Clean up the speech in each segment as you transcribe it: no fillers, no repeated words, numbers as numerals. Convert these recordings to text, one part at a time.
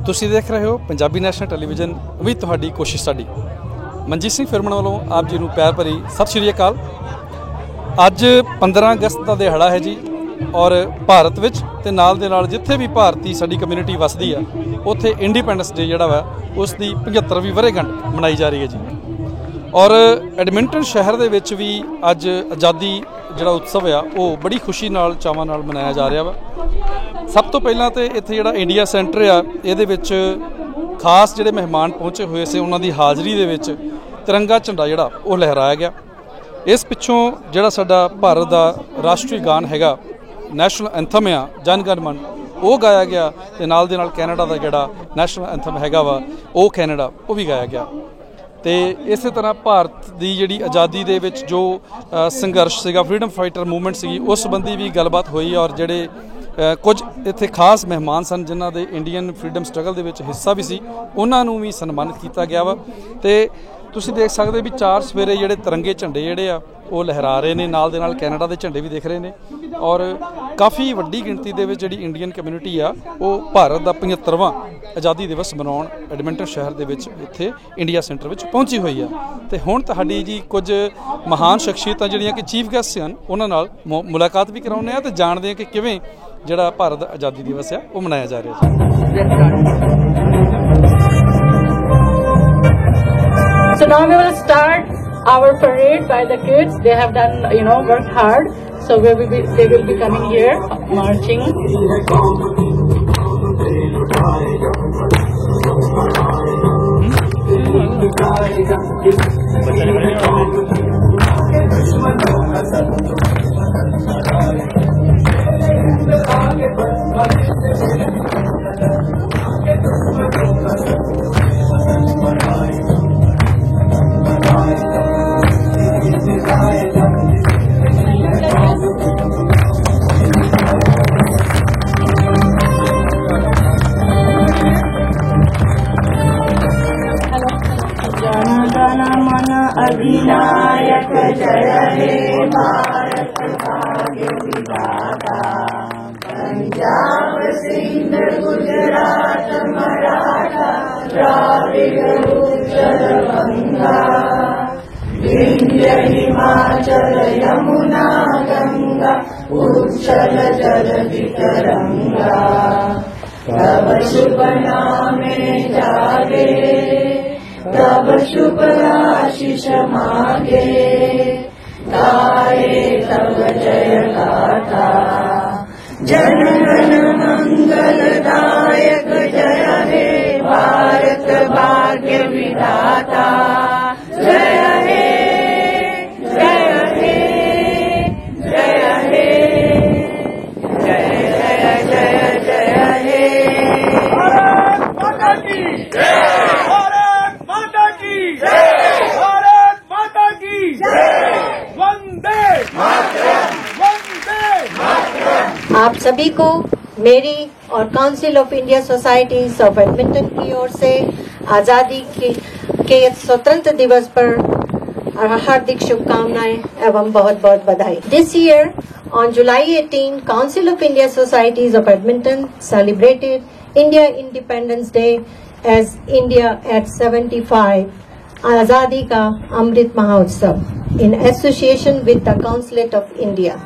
ਤੁਸੀਂ देख रहे हो पंजाबी नैशनल टैलीविजन भी तुहाडी कोशिश साडी। मनजीत सिंह फिरमन वालों आप जी नूं प्यार भरी सत श्री अकाल। अज 15 अगस्त का दिहाड़ा है जी और भारत विच ते नाल दे नाल जिथे भी भारती साडी कम्यूनिटी वसदी आ उत्थे इंडिपेंडेंस डे जिहड़ा वा उसकी 75वीं वर्षगंढ मनाई जा रही है जी। और एडमिंटन शहर दे विच भी अज आज़ादी जिहड़ा उत्सव आ वो बड़ी खुशी नाल चावां नाल मनाया जा रहा वा। सब तो पहलां तो इत्थे जिहड़ा इंडिया सेंटर आ इहदे विच खास जिहड़े मेहमान पहुंचे हुए से उन्हां दी हाज़री दे विच तिरंगा झंडा जिहड़ा वो लहराया गया। इस पिछों जिहड़ा साडा भारत दा राष्ट्रीय गान हैगा नैशनल एंथम आ जन गण मन वो गाया गया ते नाल दे नाल कैनेडा का जिहड़ा नैशनल एंथम हैगा वा वो कैनेडा वो भी गाया गया। तो इस तरह भारत की जिहड़ी आज़ादी दे विच जो संघर्ष सीगा फ्रीडम फाइटर मूवमेंट सी उस संबंधी भी गलबात हुई और जिहड़े कुछ इत्थे खास मेहमान सन जिन्हां दे इंडियन फ्रीडम स्ट्रगल दे विच हिस्सा भी सी उन्हां नूं भी सन्मानित किया गया वा। ते तुसीं देख सकदे भी चार सवेरे जिहड़े तिरंगे झंडे जिहड़े आ वो लहरा रहे ने, नाल दे नाल कैनेडा दे झंडे भी दिख रहे ने और काफ़ी वड्डी गिणती दे विच जिहड़ी इंडियन कम्यूनिटी आ वो भारत दा 75वां आज़ादी दिवस मनाउण एडमिंटन शहर दे विच इत्थे इंडिया सेंटर विच पहुंची हुई है। तो हुण तुहाडी जी कुछ महान शख्सियतां जिहड़ियां कि चीफ गेस्ट हन उन्हां नाल मुलाकात भी कराउने आ ते जाणदे आ कि किवें जिहड़ा भारत आज़ादी दिवस है वो मनाया जा रहा है। So now we will start our parade by the kids. They have done, worked hard. So they will be coming here, marching. अधिनायक जय हे भारत भाग्य विधाता, पंजाब सिंध गुजरात मराठा द्राविड़ उत्कल बंगा, विंध्य हिमाचल यमुना गंगा उच्छल जलधि तरंगा, तब शुभ नामे जागे तब शुभ आशीष मांगे, गाए तब जय गाथा, जन गण मंगलदायक जय हे भारत भाग्य विधाता, जय हे जय हे जय हे जय जय जय जय हे भारत माता की जय, भारत माता की जय, वंदे मातरम, वंदे मातरम। आप सभी को मेरी और council of India societies of Edmonton की ओर से आजादी के स्वतंत्र दिवस पर हार्दिक शुभकामनाएं एवं बहुत बहुत बधाई। This year on July 18, Council of India Societies of Edmonton celebrated India Independence Day as India at 75 Azadi Ka Amrit Mahotsav in association with the Consulate of India.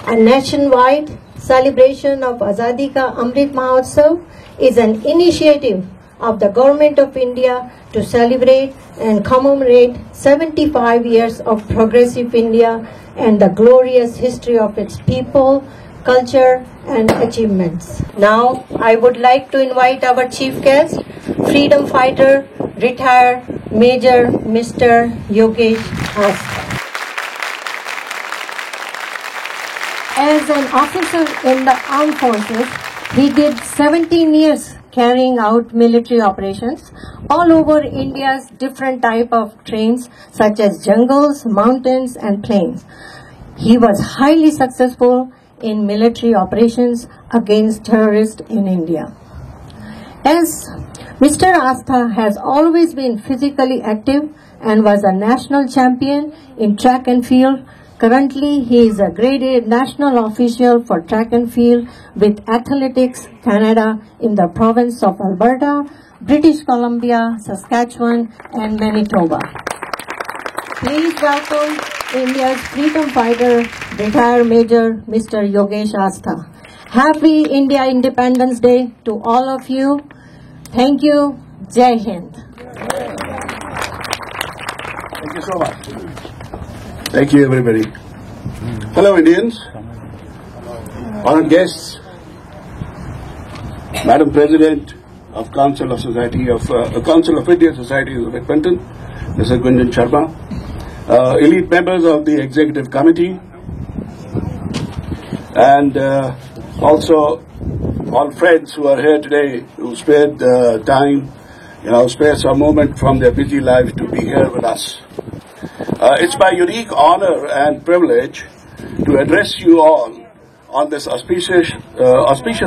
A nationwide celebration of Azadi Ka Amrit Mahotsav is an initiative of the Government of India to celebrate and commemorate 75 years of progressive India and the glorious history of its people, culture and achievements. Now, I would like to invite our chief guest, freedom fighter, retired Major Mr. Yogesh Asta. As an officer in the armed forces, he did 17 years carrying out military operations all over India's different type of terrains such as jungles, mountains and plains. He was highly successful in military operations against terrorists in India. As Mr. Asta has always been physically active and was a national champion in track and field, Currently, he is a grade A national official for track and field with Athletics Canada in the province of Alberta, British Columbia, Saskatchewan, and Manitoba. Please welcome India's freedom fighter, retired Major Mr. Yogesh Astha. Happy India Independence Day to all of you. Thank you. Jai Hind. Thank you so much. Thank you, everybody. Hello, Indians. Honored guests. Madam President of Council of Council of Indian Societies of Edmonton, Mr. Gunjan Sharma. Elite members of the Executive Committee. And also all friends who are here today who spared time, spare some moment from their busy lives to be here with us. It's my unique honor and privilege to address you all on this auspicious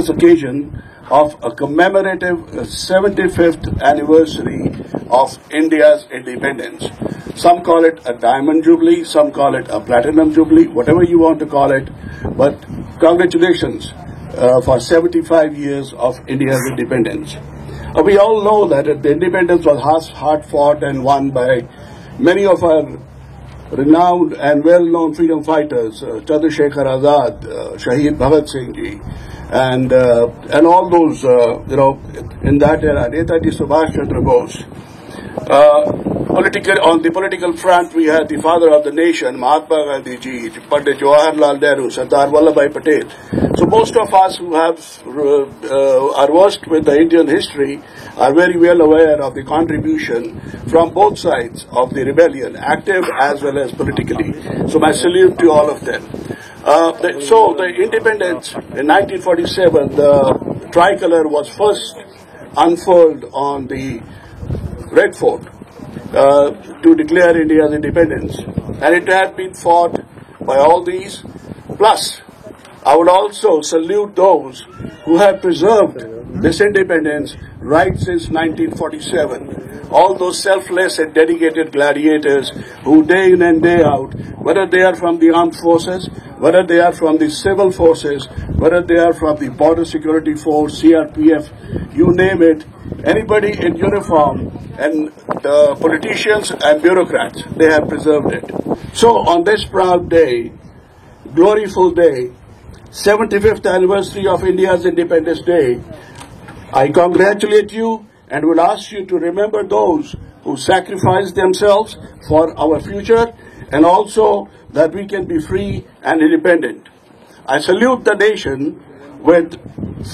occasion of a commemorative 75th anniversary of India's independence. Some call it a diamond jubilee, some call it a platinum jubilee, whatever you want to call it. But congratulations for 75 years of India's independence. We all know that the independence was hard fought and won by many of our renowned and well-known freedom fighters, Chandrasekhar Azad, Shahid Bhagat Singh Ji, and all those, in that era, Netaji Subhash Chandra Bose. On the political front, we had the father of the nation, Mahatma Gandhi Ji, Pandit Jawaharlal Nehru, Sardar Vallabhbhai Patel. So most of us who are versed with the Indian history are very well aware of the contribution from both sides of the rebellion, active as well as politically. So my salute to all of them. So the independence in 1947, the tricolor was first unfurled on the Red Fort to declare India's independence, and it had been fought by all these. Plus, I would also salute those who have preserved this independence right since 1947. All those selfless and dedicated gladiators who day in and day out, whether they are from the armed forces, whether they are from the civil forces, whether they are from the Border Security Force, CRPF, you name it, anybody in uniform, and politicians and bureaucrats, they have preserved it. So on this proud day, gloriful day, 75th anniversary of India's Independence Day, I congratulate you and will ask you to remember those who sacrificed themselves for our future, and also that we can be free and independent. I salute the nation with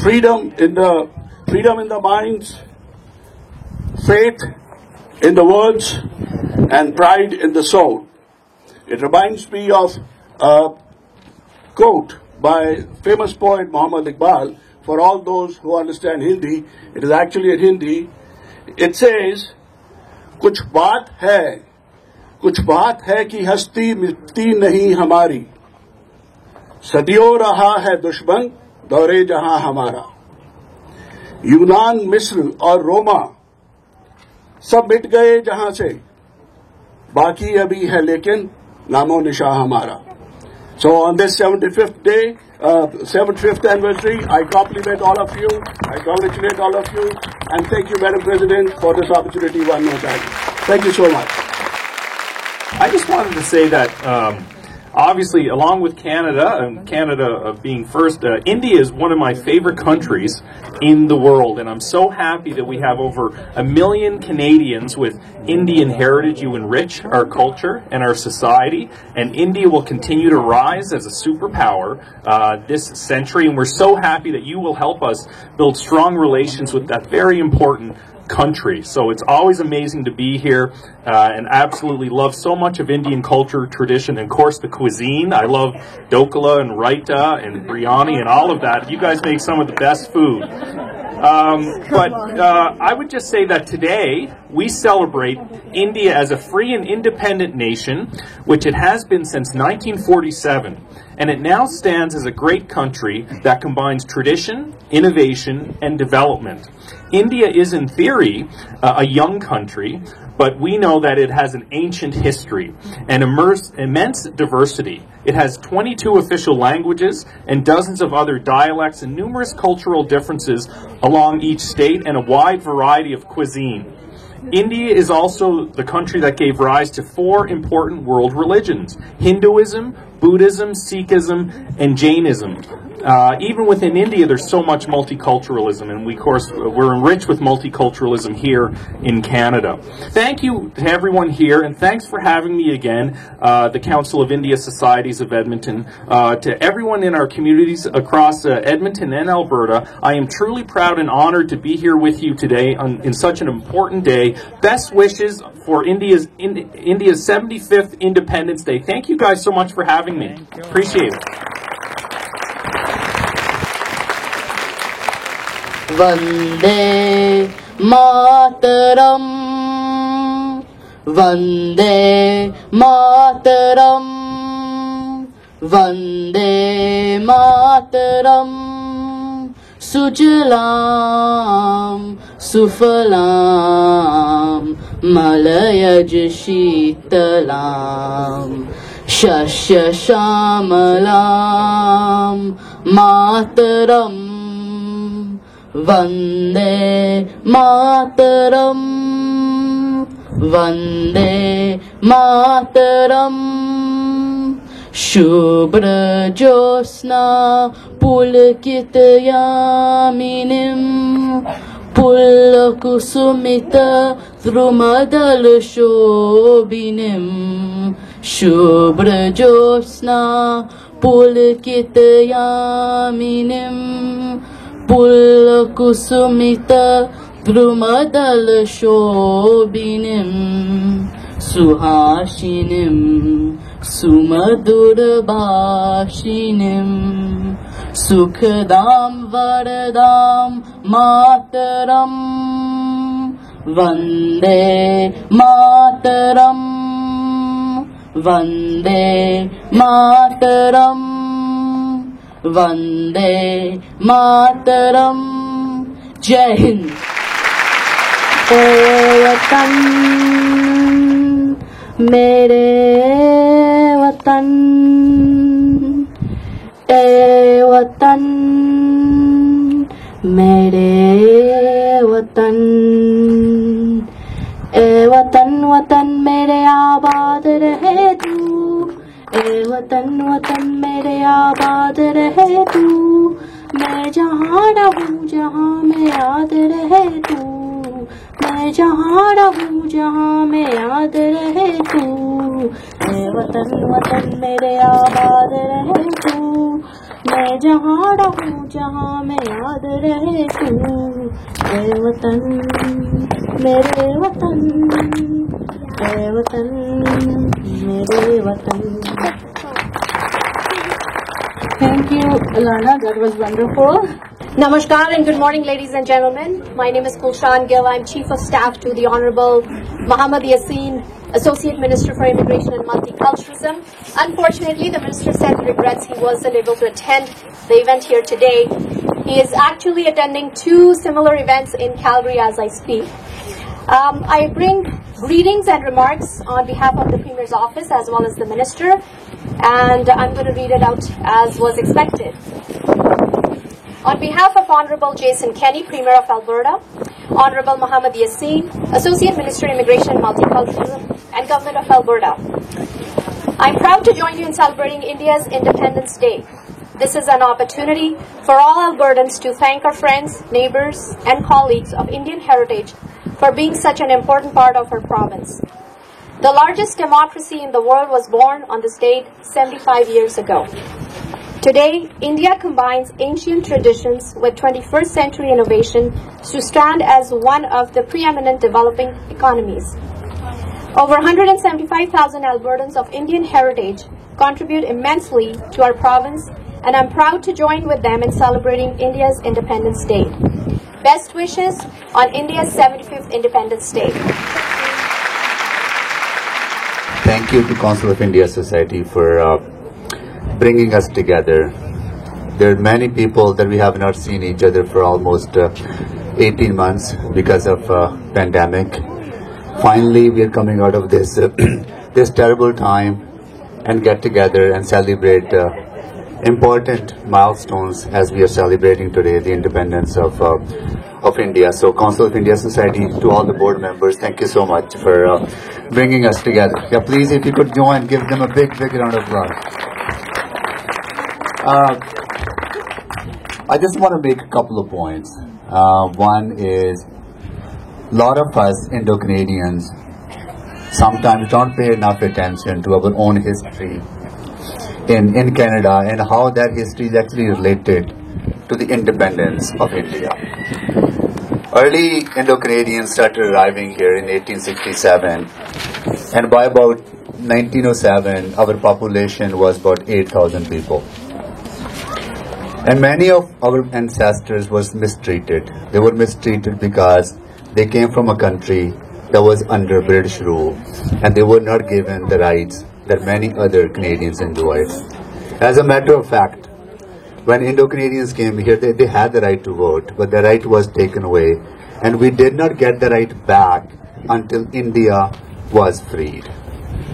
freedom in the minds, faith in the words, and pride in the soul. It reminds me of a quote by famous poet Muhammad Iqbal. For all those who understand Hindi, it is actually in Hindi. It says, कुछ बात है कि हस्ती मिटती नहीं हमारी, सदियों रहा है दुश्मन दौरे जहां हमारा. यूनान, मिस्र और रोमा सब मिट गए जहां से, बाकी अभी है लेकिन नामो निशा हमारा. So on this 75th day, 75th anniversary, I compliment all of you, I congratulate all of you, and thank you, Madam President, for this opportunity one more time. Thank you so much. I just wanted to say that obviously, along with Canada, and Canada being first, India is one of my favorite countries in the world, and I'm so happy that we have over 1 million Canadians with Indian heritage. You enrich our culture and our society, and India will continue to rise as a superpower this century, and we're so happy that you will help us build strong relations with that very important country. So it's always amazing to be here and absolutely love so much of Indian culture, tradition, and of course the cuisine. I love dokla and raita and biryani and all of that. You guys make some of the best food. But I would just say that today we celebrate India as a free and independent nation, which it has been since 1947. and it now stands as a great country that combines tradition, innovation, and development. India is, in theory, a young country, but we know that it has an ancient history and immense diversity. It has 22 official languages and dozens of other dialects and numerous cultural differences along each state and a wide variety of cuisine. India is also the country that gave rise to 4 important world religions: Hinduism, Buddhism, Sikhism, and Jainism. Even within India, there's so much multiculturalism, and we, of course, we're enriched with multiculturalism here in Canada. Thank you to everyone here, and thanks for having me again, the Council of India Societies of Edmonton. To everyone in our communities across Edmonton and Alberta, I am truly proud and honored to be here with you today in such an important day. Best wishes for India's 75th Independence Day. Thank you guys so much for having me. Appreciate it. Vande Mataram, Vande Mataram, Vande Mataram, Sujalam, Sufalam, Malayaj Shitalam, Shashya Shamalam, Mataram, Vande Mataram, Vande Mataram, Shubhra Josna Pulkit Yaminim, Pulakusumita Dhrumadal Shobinim, Shubhra Josna Pulkit Yaminim, Pulakusumita Dhrumadal Shobinim, Suhashinim, Sumadurabhashinim, Sukhadam Varadam Mataram, Vande Mataram, Vande Mataram, Vande Mataram. Jai Hind. O Watan, Mere Watan, E Watan, Mere Watan, E Watan, Watan Mere Abaad Rahe Tu, ए वतन वतन मेरे आबाद रहे तू, मैं जहाँ रहूँ जहाँ में याद रहे तू, मैं जहाँ रहूँ जहाँ में याद रहे तू, ए वतन वतन मेरे आबाद रहे तू, मैं जहाँ रहूँ जहाँ में याद रहे तू, ए वतन मेरे वतन, ए वतन मेरे वतन. Thank you, Alana. That was wonderful. Namaskar and good morning, ladies and gentlemen. My name is Kulshan Gill. I'm Chief of Staff to the Honorable Muhammad Yassin, Associate Minister for Immigration and Multiculturalism. Unfortunately, the Minister said he regrets he wasn't able to attend the event here today. He is actually attending 2 similar events in Calgary as I speak. I bring greetings and remarks on behalf of the Premier's office as well as the Minister, and I'm going to read it out as was expected. On behalf of Honorable Jason Kenney, Premier of Alberta, Honorable Muhammad Yassin, Associate Minister Immigration and Multiculturalism, and Government of Alberta, I'm proud to join you in celebrating India's Independence Day. This is an opportunity for all Albertans to thank our friends, neighbors, and colleagues of Indian heritage for being such an important part of our province. The largest democracy in the world was born on this date 75 years ago. Today, India combines ancient traditions with 21st century innovation to stand as one of the preeminent developing economies. Over 175,000 Albertans of Indian heritage contribute immensely to our province, and I'm proud to join with them in celebrating India's Independence Day. Best wishes on India's 75th Independence Day. Thank you to Council of India Society for bringing us together. There are many people that we have not seen each other for almost 18 months because of pandemic. Finally, we are coming out of this this terrible time and get together and celebrate important milestones as we are celebrating today the independence of India. So Council of India Society, to all the board members, thank you so much for bringing us together. Yeah, please, if you could join, give them a big round of applause. I just want to make a couple of points. One is, a lot of us Indo-Canadians sometimes don't pay enough attention to our own history in Canada and how that history is actually related to the independence of India. Early Indo-Canadians started arriving here in 1867, and by about 1907 our population was about 8,000 people. And many of our ancestors was mistreated. They were mistreated because they came from a country that was under British rule, and they were not given the rights that many other Canadians enjoyed. As a matter of fact, when Indo-Canadians came here, they had the right to vote, but the right was taken away, and we did not get the right back until India was freed.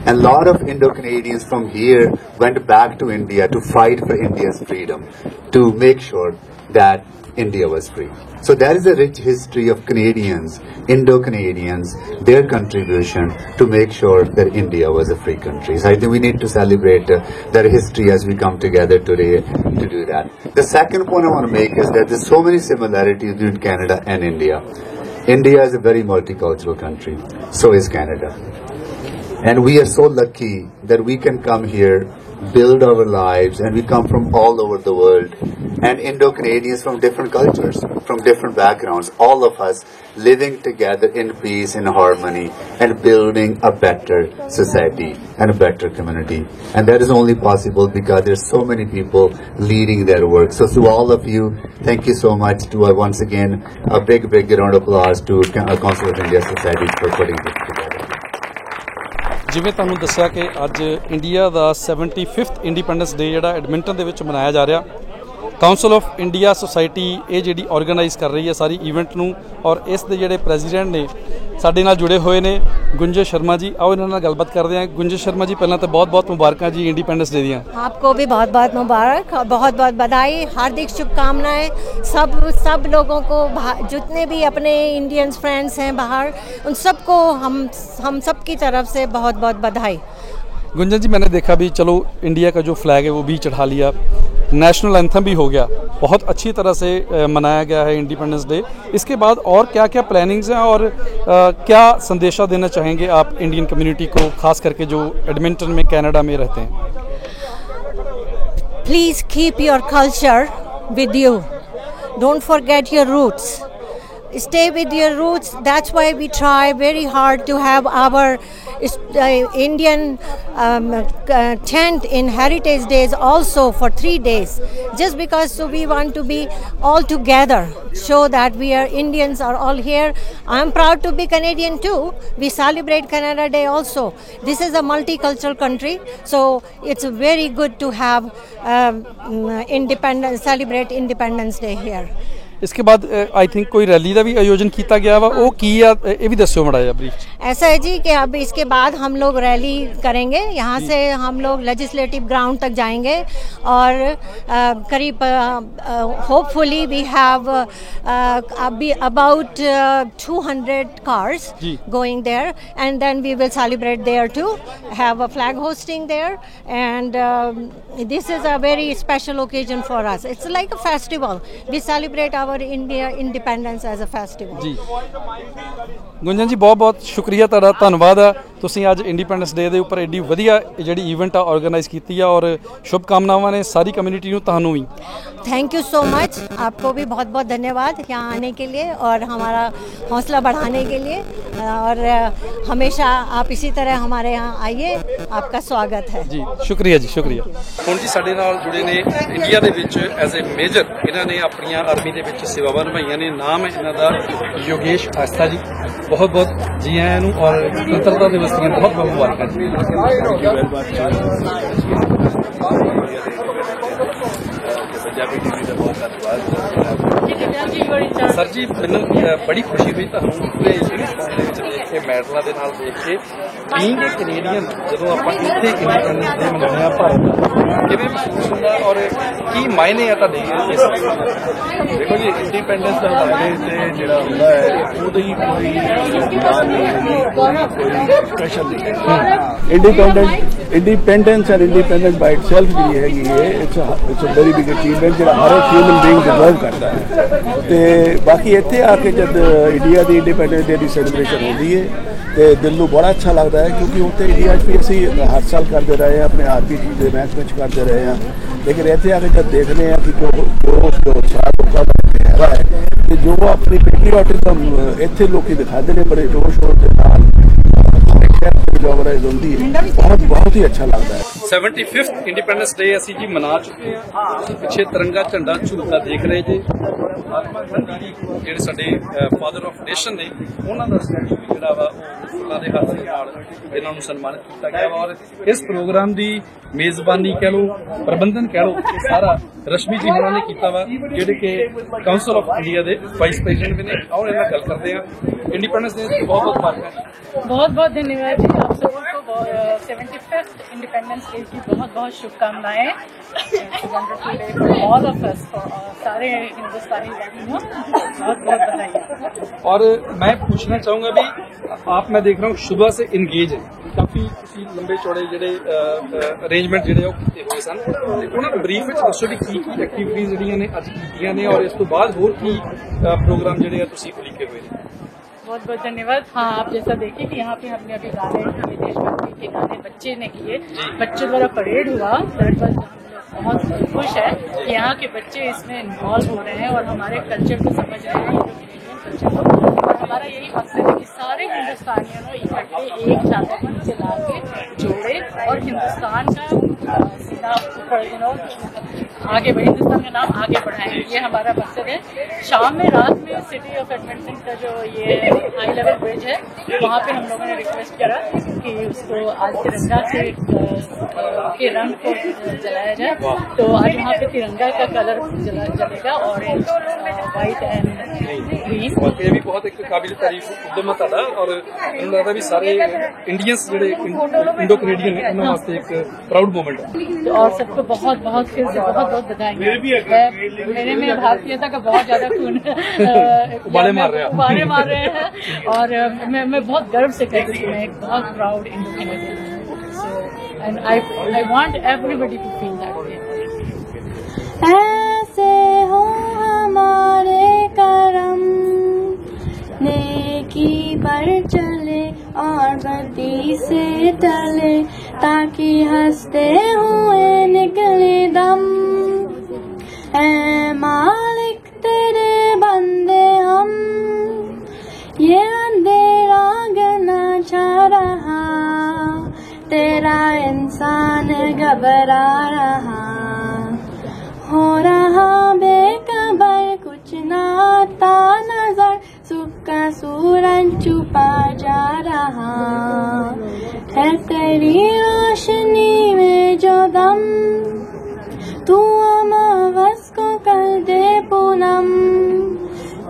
And a lot of Indo-Canadians from here went back to India to fight for India's freedom, to make sure that India was free. So there is a rich history of Canadians, Indo-Canadians, their contribution to make sure that India was a free country. So I think we need to celebrate their history as we come together today to do that. The second point I want to make is that there's so many similarities between Canada and India. India is a very multicultural country. So is Canada. And we are so lucky that we can come here, build our lives, and we come from all over the world. And Indo-Canadians from different cultures, from different backgrounds, all of us living together in peace and harmony and building a better society and a better community. And that is only possible because there's so many people leading their work. So to all of you, thank you so much. To once again, a big round of applause to Council of India Society for putting this together. ਜਿਵੇਂ ਤੁਹਾਨੂੰ ਦੱਸਿਆ ਕਿ ਅੱਜ India ਦਾ 75th independence ਡੇ ਜਿਹੜਾ Edmonton ਦੇ ਵਿੱਚ ਮਨਾਇਆ ਜਾ ਰਿਹਾ। ਕਾਉਂਸਲ ਆਫ ਇੰਡੀਆ ਸੁਸਾਇਟੀ ਇਹ ਜਿਹੜੀ ਆਰਗੇਨਾਈਜ਼ ਕਰ ਰਹੀ ਹੈ ਸਾਰੀ ਇਵੈਂਟ ਨੂੰ, ਔਰ ਇਸ ਦੇ ਜਿਹੜੇ ਪ੍ਰੈਜ਼ੀਡੈਂਟ ਨੇ ਸਾਡੇ ਨਾਲ जुड़े हुए ने गुंजय शर्मा जी। आओ इन्होंने नाल गलबात करते हैं। गुंजय शर्मा जी, पहला तो बहुत बहुत मुबारक जी इंडिपेंडेंस डे दियां। आपको भी बहुत बहुत मुबारक, बहुत बहुत बधाई, हार्दिक शुभकामनाएं सब लोगों को, जितने भी अपने इंडियंस फ्रेंड्स हैं बाहर, उन सबको हम सब की तरफ से बहुत बहुत बधाई। गुंजन जी, मैंने देखा भी चलो इंडिया का जो फ्लैग है वो भी चढ़ा लिया, नेशनल एंथम भी हो गया, बहुत अच्छी तरह से मनाया गया है इंडिपेंडेंस डे। इसके बाद और क्या क्या प्लानिंग्स हैं और क्या संदेशा देना चाहेंगे आप इंडियन कम्युनिटी को, खास करके जो एडमिंटन में कनाडा में रहते हैं? Please keep your culture with you, don't forget your roots, stay with your roots. That's why we try very hard to have our Indian tent in Heritage Days also for 3 days, just because so we want to be all together, show that we are Indians are all here. I'm proud to be Canadian too. We celebrate Canada Day also. This is a multicultural country, so it's very good to have celebrate Independence Day here. इसके बाद I think कोई rally का भी आयोजन किया गया वा, वो की है ये भी दस्यो मड़ा ब्रीफ। ऐसा है जी कि अब इसके बाद हम लोग रैली करेंगे, यहाँ से हम लोग लेजिस्लेटिव ग्राउंड तक जाएंगे और करीब hopefully we have about 200 cars going there, and then we will celebrate there too, have a flag hosting there, and this is a very special occasion for us. It's like a festival. We celebrate our India independence as a festival. जी गुंजन जी, बहुत बहुत शुक्रिया, तुहाडा धन्नवाद है। तुसीं अज independence day they उपर AD वधिया जिहड़ी इवेंट ऑर्गेनाइज कीती है और शुभकामनावां ने सारी कम्युनिटी नूं, तुहानूं भी थैंक यू सो मच। आपको भी बहुत बहुत धन्यवाद यहाँ आने के लिए और हमारा हौसला बढ़ाने के लिए, और हमेशा आप इसी तरह हमारे यहाँ आइए, आपका स्वागत है जी। शुक्रिया जी, शुक्रिया। हुण जी साडे नाल जुड़े ने इंडिया दे विच एज ए मेजर, इन्हां ने अपनी आर्मी दे विच सेवावां निभाईआं ने। नाम है इन्हां दा योगेश आस्था जी, बहुत बहुत जी आयां नूं और स्वतंत्रता दिवस ਦੀਆਂ ਬਹੁਤ ਬਹੁਤ ਮੁਬਾਰਕਾਂ ਜੀ। पंजाबी टीवी का बहुत धन्यवाद सर जी। मैनू बड़ी खुशी हुई ਤੁਹਾਨੂੰ ਪੂਰੇ ਹਿੰਦੁਸਤਾਨ ਦੇ ਵਿੱਚ ਦੇਖ ਕੇ ਮੈਡਲਾਂ ਦੇ ਨਾਲ ਦੇਖ ਕੇ ਬੀਇੰਗ ਏ ਕੈਨੇਡੀਅਨ ਜਦੋਂ ਆਪਾਂ ਇੱਥੇ ਇੰਡੀਪੈਂਡੈਂਸ ਡੇ ਮਨਾਉਂਦੇ ਹਾਂ ਭਾਰਤ ਦਾ ਕਿਵੇਂ ਮਹਿਸੂਸ ਹੁੰਦਾ ਔਰ ਕੀ ਮਾਇਨੇ ਆ ਤੁਹਾਡੇ ਇਸ देखो जी इंडिपेंडेंस का हवाले से जो होंगे है उदो ही कोई स्पेशल नहीं independence and independent by itself जी है it's a very big achievement जो हर एक ह्यूमन बीइंग डिजर्व करता है। तो बाकी इतने आके जब इंडिया की इंडिपेंडेंस डे की सैलीब्रेशन होती है तो दिल को बड़ा अच्छा लगता है क्योंकि उत्तर इंडिया भी असी हर साल करते रहे हैं अपने RPG के मैच में करते रहे हैं, लेकिन इतने आके जब देखने हैं कि जो उत्साह लोगों का हैगा है कि जो अपनी पेट्रियाटिज्म इतने लोग दिखाते हैं बड़े जोश शोर के नाल बहुत ही अच्छा लगता है। 75th इंडिपेंडेंस डे असी जी मना चुके हैं। पिछे तिरंगा झंडा झूलता देख रहे जी। महात्मा गांधी ਜਿਹੜੇ ਸਾਡੇ ਫਾਦਰ ਆਫ ਨੇਸ਼ਨ ਨੇ ਉਹਨਾਂ ਦਾ ਸਟੈਚੂ ਵੀ ਜਿਹੜਾ ਵਾ ਉਹਨਾਂ ਦੇ ਹੱਥ ਦੇ ਨਾਲ ਇਹਨਾਂ ਨੂੰ ਸਨਮਾਨਿਤ ਕੀਤਾ ਗਿਆ ਵਾ ਔਰ ਇਸ ਪ੍ਰੋਗਰਾਮ ਦੀ ਮੇਜ਼ਬਾਨੀ ਕਹਿ ਲਓ ਪ੍ਰਬੰਧਨ ਕਹਿ ਲਓ ਇਹ ਸਾਰਾ ਰਸ਼ਮੀ ਜੀ ਹੋਰਾਂ ਨੇ ਕੀਤਾ ਵਾ ਜਿਹੜੇ ਕਿ ਕਾਉਂਸਲ ਆਫ ਇੰਡੀਆ ਦੇ ਵਾਈਸ प्रेसिडेंट भी ने और इन्हें गल करते हैं इंडिपेंडेंस डे बहुत बहुत मुबारक। बहुत बहुत धन्यवाद जी आप सबको 75th इंडिपेंडेंस डे की बहुत बहुत शुभकामनाएं। Wonderful day for all of us सारे हिंदुस्तानी वासियों बहुत बहुत बधाई। और मैं पूछना चाहूँगा भी आप मैं देख रहा हूँ सुबह से इंगेज है काफ़ी लंबे चौड़े ਜਿਹੜੇ ਅਰੇਂਜਮੈਂਟ ਜਿਹੜੇ ਉਹ ਕੀਤੇ ਹੋਏ ਸਨ ਉਹਨਾਂ ਨੂੰ ਬਰੀਫ ਵਿੱਚ ਦੱਸੋ ਵੀ ਕੀ ਕੀ ਐਕਟੀਵਿਟੀਜ਼ ਜਿਹੜੀਆਂ ਨੇ ਅੱਜ ਕੀਤੀਆਂ ਨੇ ਔਰ ਇਸ ਤੋਂ ਬਾਅਦ ਹੋਰ ਕੀ प्रोग्राम ਜਿਹੜੇ ਆ ਤੁਸੀਂ ਉਲੀਕੇ होए ਨੇ। बहुत बहुत धन्यवाद। हाँ आप जैसा देखिए कि यहाँ पे हमने अभी गाने देशभक्ति के गाने बच्चे ने किए, बच्चों द्वारा परेड हुआ। बहुत खुश है कि यहाँ के बच्चे इसमें इन्वॉल्व हो रहे हैं और हमारे कल्चर को समझ रहे हैं, कल्चर को। और हमारा यही मकसद है कि सारे हिंदुस्तानियों को इकट्ठे एक छाता पर चला के जोड़े और हिंदुस्तान का सीधा ऊपर आगे बढ़े, हिंदुस्तान का नाम आगे बढ़ाएं, ये हमारा मकसद है। शाम में रात में सिटी ऑफ एडमिंटन का जो ये हाई लेवल ब्रिज है वहाँ पे हम लोगों ने रिक्वेस्ट करा कि उसको आज तिरंगा से के रंग को जलाया जाए, तो आज वहाँ पे तिरंगा का कलर जलेगा ऑरेंज वाइट एंड ग्रीन। ये भी बहुत एक काबिल तारीफ उद्यम था और मुझे लगता भी सारे इंडियंस जो इंडो कनेडियन है उन्होंने वास्ते एक प्राउड मोमेंट है। और सबको बहुत बहुत फिर से बहुत बहुत बधाई। मेरे में भारतीयता का बहुत ज्यादा खून उबाले मार रहे हैं और मैं बहुत गर्व से कहती हूँ मैं एक बहुत proud Indo Canadian and I want everybody to feel that way. ऐसे हो हमारे करम नेकी पर चले और बदी से टले ताकि हंसते हुए निकले दम। ऐ मालिक तेरे बंदे हम ये अंधेरा गना छा रहा तेरा इंसान घबरा रहा हो रहा बेखबर कुछ ना आता नजर सुबह का सूरज छुपा जा रहा है तेरी रोशनी में जो दम तू अमावस को कर दे पूनम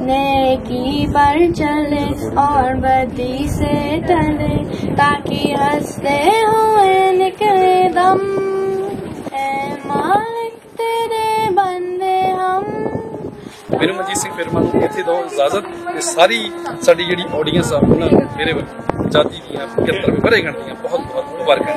नेकी पर चले और बदी से टले ताकि हंसते हुए निकले दम। ऐ मालिक तेरे बंदे हम। मेरे मनजीत सिंह फिरमा ਨੂੰ ਇੱਥੇ ਦੋ ਇਜਾਜ਼ਤ ਤੇ ਸਾਰੀ ਸਾਡੀ ਜਿਹੜੀ ਆਡੀਅנס ਆ ਉਹਨਾਂ ਮੇਰੇ ਆਜ਼ਾਦੀ ਦੀਆਂ 75ਵੇਂ ਵਰ੍ਹੇਗੰਢ ਦੀਆਂ ਬਹੁਤ ਬਹੁਤ ਮੁਬਾਰਕਾਂ।